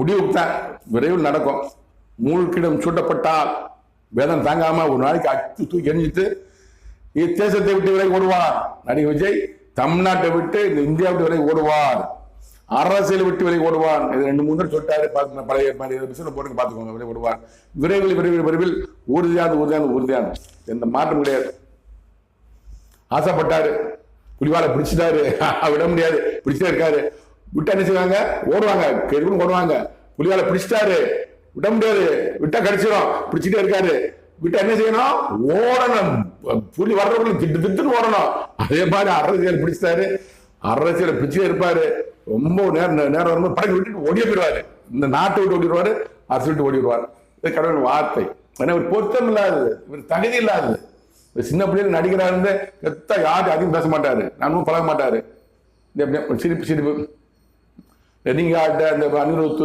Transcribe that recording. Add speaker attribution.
Speaker 1: முடிவு தான் விரைவில் நடக்கும். மூழ்கிடம் சூட்டப்பட்டால் வேதம் தாங்காம ஒரு நாளைக்கு அச்சு தூக்கி எரிஞ்சிட்டு தேசத்தை விட்டு விலகி ஓடுவார். நடிகர் விஜய் தமிழ்நாட்டை விட்டு இந்த இந்தியா விட்டு விலகி ஓடுவார். அரசியல் விட்டு விலகி ஓடுவார். இது 2-3 தடவை சொல்லிட்டாரு. பழைய போட்டு பார்த்துக்கோங்க. விலகி ஓடுவார். விரைவில் விரைவில் விரைவில் உறுதியான எந்த மாற்றம் கிடையாது. ஆசைப்பட்டாரு, புலிவாலை பிடிச்சிட்டாரு, விட முடியாது, பிடிச்சிட்டே இருக்காரு. விட்டா என்ன செய்வாங்க? ஓடுவாங்க, கேட்கணும் ஓடுவாங்க. புலிவாலை பிடிச்சிட்டாரு, விட முடியாது, விட்டா கடிச்சிடும், பிடிச்சிட்டே இருக்காரு. விட்டா என்ன செய்யணும்? ஓடணும். புலி வர்றவங்க திட்டுன்னு ஓடணும். அதே மாதிரி அரசியல் பிடிச்சிட்டாரு, அரசியல் பிடிச்சே இருப்பாரு. ரொம்ப நேரம் வரும்போது படகு விட்டுட்டு ஓடியே போயிடுவாரு. இந்த நாட்டை விட்டு ஓடிடுவாரு, அரசு விட்டு ஓடிடுவார். இது கடவுள் வார்த்தை. ஏன்னா இவர் பொருத்தம் இல்லாதது, இவர் தகுதி இல்லாதது. சின்ன பிள்ளைகள் நடிகராக இருந்து யாரும் அதிகம் பேச மாட்டாரு, நானும் பழக மாட்டாரு. சிரிப்பு நீங்க அந்த அனிருத்